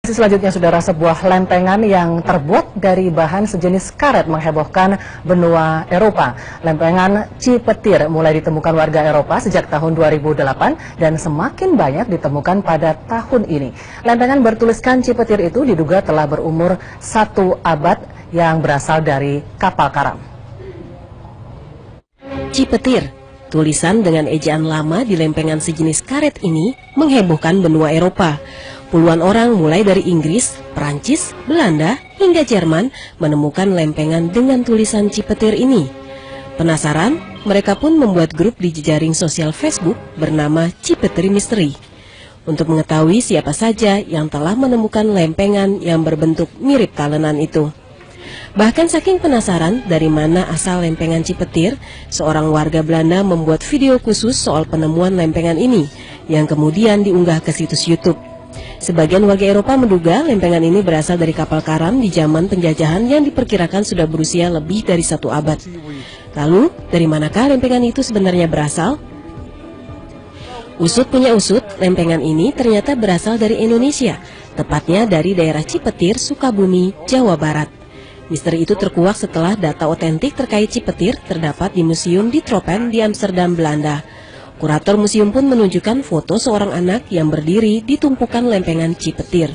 Selanjutnya, saudara, sebuah lempengan yang terbuat dari bahan sejenis karet menghebohkan benua Eropa. Lempengan Cipetir mulai ditemukan warga Eropa sejak tahun 2008 dan semakin banyak ditemukan pada tahun ini. Lempengan bertuliskan Cipetir itu diduga telah berumur 1 abad yang berasal dari kapal karam. Cipetir, tulisan dengan ejaan lama di lempengan sejenis karet ini menghebohkan benua Eropa. Puluhan orang mulai dari Inggris, Prancis, Belanda, hingga Jerman menemukan lempengan dengan tulisan Cipetir ini. Penasaran, mereka pun membuat grup di jejaring sosial Facebook bernama Cipetir Mystery untuk mengetahui siapa saja yang telah menemukan lempengan yang berbentuk mirip talenan itu. Bahkan saking penasaran dari mana asal lempengan Cipetir, seorang warga Belanda membuat video khusus soal penemuan lempengan ini yang kemudian diunggah ke situs YouTube. Sebagian warga Eropa menduga lempengan ini berasal dari kapal karam di zaman penjajahan yang diperkirakan sudah berusia lebih dari 1 abad. Lalu, dari manakah lempengan itu sebenarnya berasal? Usut punya usut, lempengan ini ternyata berasal dari Indonesia, tepatnya dari daerah Cipetir, Sukabumi, Jawa Barat. Misteri itu terkuak setelah data otentik terkait Cipetir terdapat di Museum Die Tropen di Amsterdam, Belanda. Kurator museum pun menunjukkan foto seorang anak yang berdiri di tumpukan lempengan Cipetir.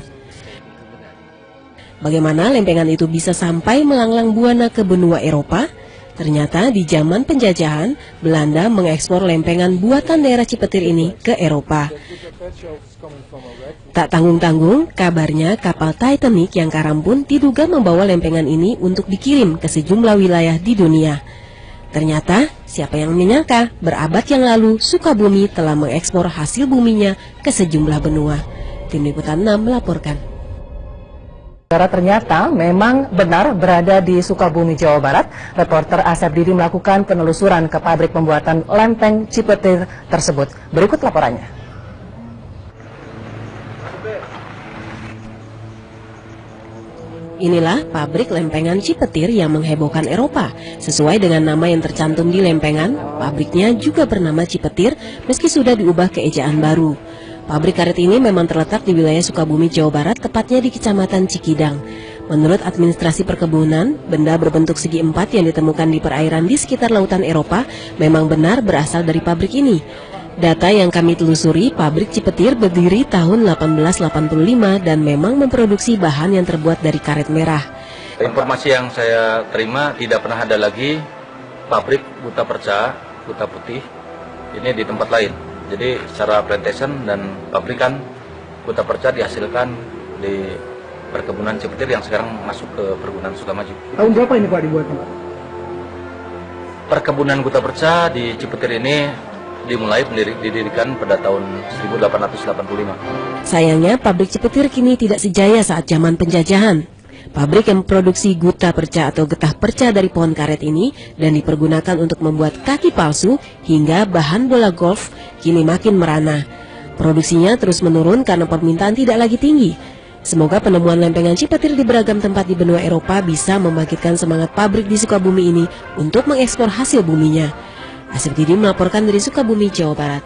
Bagaimana lempengan itu bisa sampai melanglang buana ke benua Eropa? Ternyata di zaman penjajahan, Belanda mengekspor lempengan buatan daerah Cipetir ini ke Eropa. Tak tanggung-tanggung, kabarnya kapal Titanic yang karam pun diduga membawa lempengan ini untuk dikirim ke sejumlah wilayah di dunia. Ternyata, siapa yang menyangka berabad yang lalu Sukabumi telah mengekspor hasil buminya ke sejumlah benua. Tim Liputan 6 melaporkan. Ternyata memang benar berada di Sukabumi, Jawa Barat. Reporter Asep Didi melakukan penelusuran ke pabrik pembuatan lempeng Cipetir tersebut. Berikut laporannya. Inilah pabrik lempengan Cipetir yang menghebohkan Eropa. Sesuai dengan nama yang tercantum di lempengan, pabriknya juga bernama Cipetir meski sudah diubah ke ejaan baru. Pabrik karet ini memang terletak di wilayah Sukabumi, Jawa Barat, tepatnya di Kecamatan Cikidang. Menurut administrasi perkebunan, benda berbentuk segi empat yang ditemukan di perairan di sekitar lautan Eropa memang benar berasal dari pabrik ini. Data yang kami telusuri, pabrik Cipetir berdiri tahun 1885 dan memang memproduksi bahan yang terbuat dari karet merah. Informasi yang saya terima, tidak pernah ada lagi pabrik buta perca, buta putih ini di tempat lain. Jadi secara plantation dan pabrikan buta perca dihasilkan di perkebunan Cipetir yang sekarang masuk ke perkebunan Sukamaju. Tahun berapa ini Pak dibuatnya? Perkebunan buta perca di Cipetir ini dimulai didirikan pada tahun 1885. Sayangnya pabrik Cipetir kini tidak sejaya saat zaman penjajahan. Pabrik yang memproduksi guta perca atau getah perca dari pohon karet ini dan dipergunakan untuk membuat kaki palsu hingga bahan bola golf kini makin merana. Produksinya terus menurun karena permintaan tidak lagi tinggi. Semoga penemuan lempengan Cipetir di beragam tempat di benua Eropa bisa membangkitkan semangat pabrik di Sukabumi ini untuk mengekspor hasil buminya. Asep Didi melaporkan dari Sukabumi, Jawa Barat.